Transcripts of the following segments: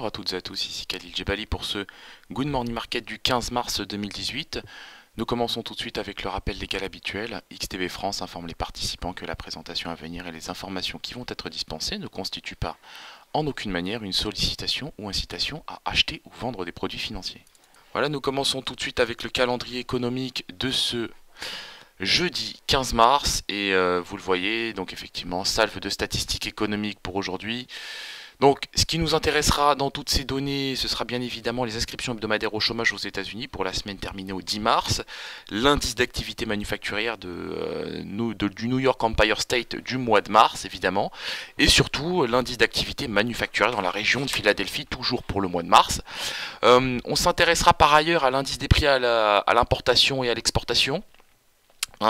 Bonjour à toutes et à tous, ici Khalil Djebali pour ce Good Morning Market du 15 mars 2018. Nous commençons tout de suite avec le rappel légal habituel. XTB France informe les participants que la présentation à venir et les informations qui vont être dispensées ne constituent pas en aucune manière une sollicitation ou incitation à acheter ou vendre des produits financiers. Voilà, nous commençons tout de suite avec le calendrier économique de ce jeudi 15 mars et vous le voyez, donc effectivement, salve de statistiques économiques pour aujourd'hui. Donc, ce qui nous intéressera dans toutes ces données, ce sera bien évidemment les inscriptions hebdomadaires au chômage aux États-Unis pour la semaine terminée au 10 mars, l'indice d'activité manufacturière du New York Empire State du mois de mars, évidemment, et surtout l'indice d'activité manufacturière dans la région de Philadelphie, toujours pour le mois de mars. On s'intéressera par ailleurs à l'indice des prix à l'importation et à l'exportation.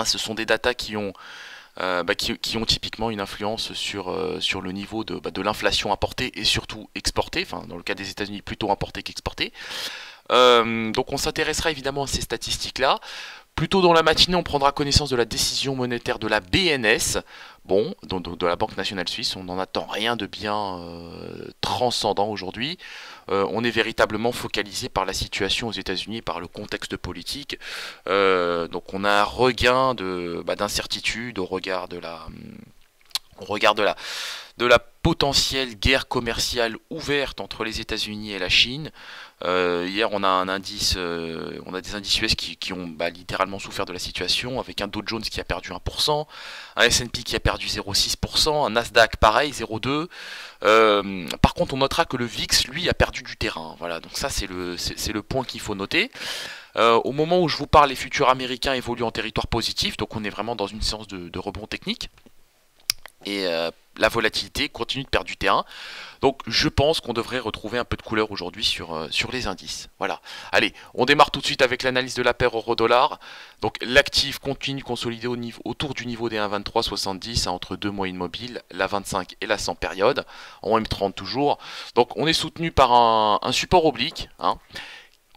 Ce sont des datas qui ont typiquement une influence sur le niveau de l'inflation importée et surtout exportée, enfin dans le cas des États-Unis plutôt importée qu'exportée. Donc on s'intéressera évidemment à ces statistiques-là. Plus tôt dans la matinée, on prendra connaissance de la décision monétaire de la BNS, de la Banque Nationale Suisse. On n'en attend rien de bien transcendant aujourd'hui. On est véritablement focalisé par la situation aux États-Unis et par le contexte politique. Donc on a un regain d'incertitude au regard de la potentielle guerre commerciale ouverte entre les États-Unis et la Chine. Hier, on a des indices US qui ont littéralement souffert de la situation, avec un Dow Jones qui a perdu 1%, un S&P qui a perdu 0,6%, un Nasdaq pareil 0,2%. Par contre, on notera que le VIX, lui, a perdu du terrain. Voilà, donc ça c'est le point qu'il faut noter. Au moment où je vous parle, les futurs américains évoluent en territoire positif, donc on est vraiment dans une séance de rebond technique. Et la volatilité continue de perdre du terrain. Donc je pense qu'on devrait retrouver un peu de couleur aujourd'hui sur les indices. Voilà. Allez, on démarre tout de suite avec l'analyse de la paire euro-dollar. Donc l'actif continue consolidé autour du niveau des 1,2370 entre deux moyennes mobiles, la 25 et la 100 période, en M30 toujours. Donc on est soutenu par un support oblique,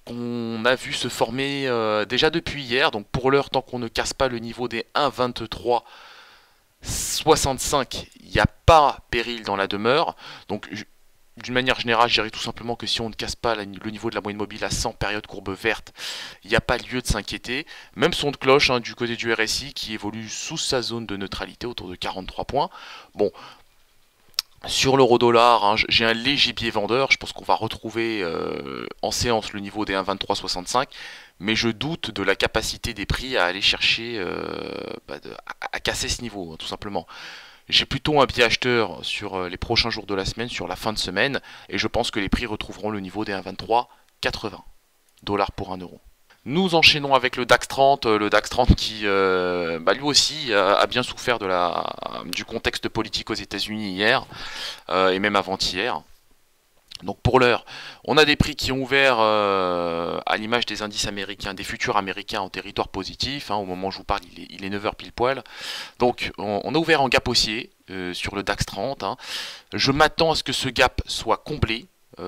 qu'on a vu se former déjà depuis hier. Donc pour l'heure, tant qu'on ne casse pas le niveau des 1,2365, il n'y a pas péril dans la demeure. Donc d'une manière générale, je dirais tout simplement que si on ne casse pas le niveau de la moyenne mobile à 100 période courbe verte, il n'y a pas lieu de s'inquiéter. Même son de cloche du côté du RSI qui évolue sous sa zone de neutralité autour de 43 points. Bon, sur l'euro-dollar, j'ai un léger biais vendeur. Je pense qu'on va retrouver en séance le niveau des 1,2365. Mais je doute de la capacité des prix à aller chercher, à casser ce niveau, tout simplement. J'ai plutôt un biais acheteur sur les prochains jours de la semaine, sur la fin de semaine, et je pense que les prix retrouveront le niveau des 1,2380 dollars pour 1 euro. Nous enchaînons avec le DAX 30, qui lui aussi a bien souffert du contexte politique aux États-Unis hier, et même avant-hier. Donc pour l'heure, on a des prix qui ont ouvert à l'image des indices américains, des futurs américains en territoire positif. Au moment où je vous parle, il est 9 heures pile poil. Donc on a ouvert en gap haussier sur le DAX 30. Je m'attends à ce que ce gap soit comblé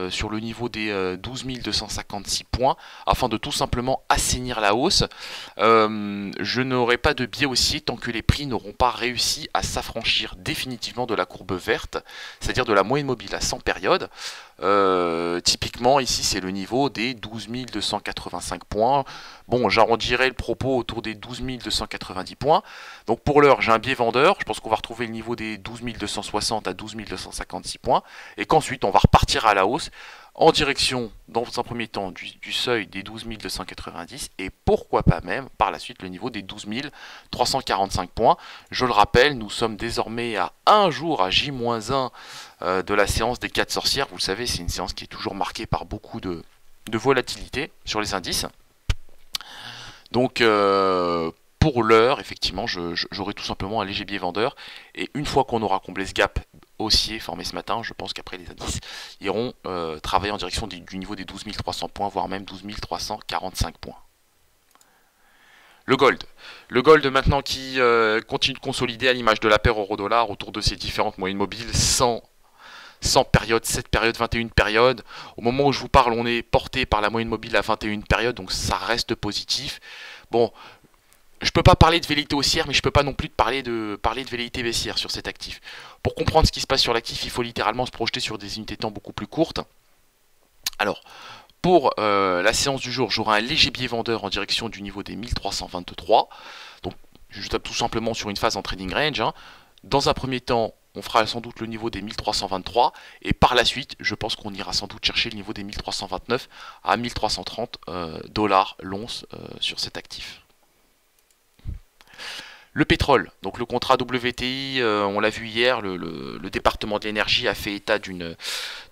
sur le niveau des 12 256 points afin de tout simplement assainir la hausse. Je n'aurai pas de biais haussier tant que les prix n'auront pas réussi à s'affranchir définitivement de la courbe verte, c'est-à-dire de la moyenne mobile à 100 périodes. Typiquement ici c'est le niveau des 12 285 points. Bon, j'arrondirai le propos autour des 12 290 points. Donc pour l'heure j'ai un biais vendeur, je pense qu'on va retrouver le niveau des 12 260 à 12 256 points et qu'ensuite on va repartir à la hausse en direction dans un premier temps du seuil des 12 290 et pourquoi pas même par la suite le niveau des 12 345 points. Je le rappelle, nous sommes désormais à un jour à J-1 de la séance des 4 sorcières. Vous le savez, c'est une séance qui est toujours marquée par beaucoup de volatilité sur les indices. Donc pour l'heure, effectivement, j'aurai tout simplement un léger biais vendeur. Et une fois qu'on aura comblé ce gap haussier formé ce matin, je pense qu'après les indices iront travailler en direction du niveau des 12 300 points, voire même 12 345 points. Le gold maintenant qui continue de consolider à l'image de la paire euro-dollar autour de ces différentes moyennes mobiles 100 périodes, 7 périodes, 21 périodes. Au moment où je vous parle, on est porté par la moyenne mobile à 21 périodes, donc ça reste positif. Bon, je peux pas parler de velléité haussière, mais je peux pas non plus parler de velléité baissière sur cet actif. Pour comprendre ce qui se passe sur l'actif, il faut littéralement se projeter sur des unités de temps beaucoup plus courtes. Alors, pour la séance du jour, j'aurai un léger biais vendeur en direction du niveau des 1323. Donc, je tape tout simplement sur une phase en trading range, hein. Dans un premier temps, on fera sans doute le niveau des 1323 et par la suite, je pense qu'on ira sans doute chercher le niveau des 1329 à 1330 dollars l'once sur cet actif. Le pétrole, donc le contrat WTI, on l'a vu hier, le département de l'énergie a fait état d'une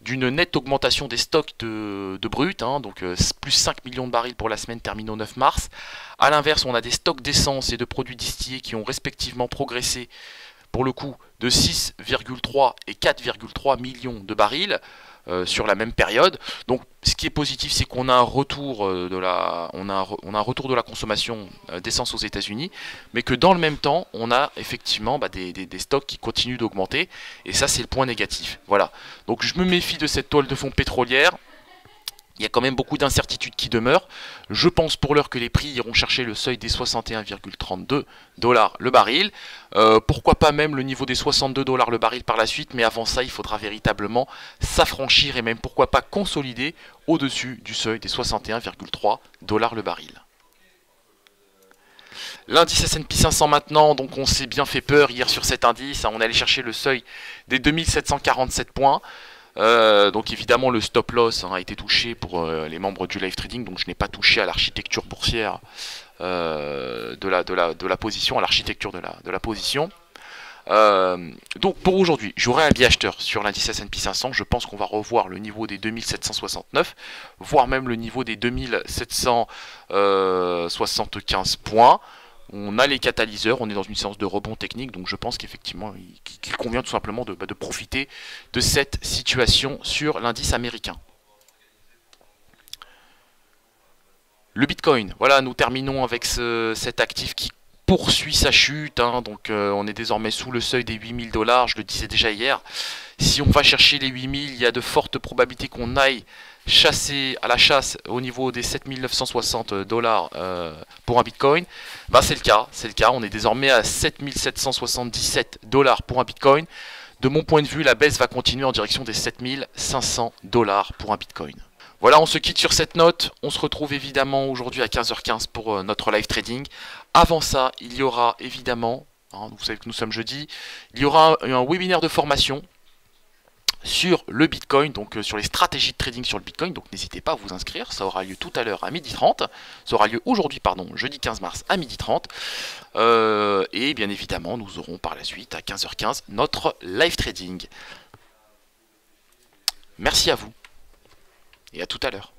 nette augmentation des stocks de brut, hein, donc plus 5 millions de barils pour la semaine terminée au 9 mars. A l'inverse, on a des stocks d'essence et de produits distillés qui ont respectivement progressé pour le coup de 6,3 et 4,3 millions de barils sur la même période. Donc ce qui est positif, c'est qu'on a un retour de la consommation d'essence aux États-Unis, mais que dans le même temps, on a effectivement des stocks qui continuent d'augmenter, et ça c'est le point négatif. Voilà. Donc je me méfie de cette toile de fond pétrolière. Il y a quand même beaucoup d'incertitudes qui demeurent. Je pense pour l'heure que les prix iront chercher le seuil des 61,32 dollars le baril. Pourquoi pas même le niveau des 62 dollars le baril par la suite, mais avant ça, il faudra véritablement s'affranchir et même pourquoi pas consolider au-dessus du seuil des 61,3 dollars le baril. L'indice S&P 500 maintenant, donc on s'est bien fait peur hier sur cet indice, hein, on allait chercher le seuil des 2747 points. Donc évidemment le stop loss a été touché pour les membres du live trading, donc je n'ai pas touché à l'architecture boursière de la position, à l'architecture de la position. Donc pour aujourd'hui, j'aurai un biais acheteur sur l'indice S&P 500. Je pense qu'on va revoir le niveau des 2769, voire même le niveau des 2775 points. On a les catalyseurs, on est dans une séance de rebond technique, donc je pense qu'effectivement, qu'il convient tout simplement de profiter de cette situation sur l'indice américain. Le Bitcoin, voilà, nous terminons avec cet actif qui poursuit sa chute, hein, donc on est désormais sous le seuil des 8000 dollars, je le disais déjà hier. Si on va chercher les 8000, il y a de fortes probabilités qu'on aille chasser à la chasse au niveau des 7960 dollars pour un Bitcoin. Ben c'est le cas, on est désormais à 7777 dollars pour un Bitcoin. De mon point de vue, la baisse va continuer en direction des 7500 dollars pour un Bitcoin. Voilà, on se quitte sur cette note. On se retrouve évidemment aujourd'hui à 15h15 pour notre live trading. Avant ça, il y aura évidemment, hein, vous savez que nous sommes jeudi, il y aura un webinaire de formation sur le Bitcoin, donc sur les stratégies de trading sur le Bitcoin, donc n'hésitez pas à vous inscrire, ça aura lieu tout à l'heure à 12h30, ça aura lieu aujourd'hui, pardon, jeudi 15 mars à 12h30, et bien évidemment nous aurons par la suite à 15h15 notre live trading. Merci à vous, et à tout à l'heure.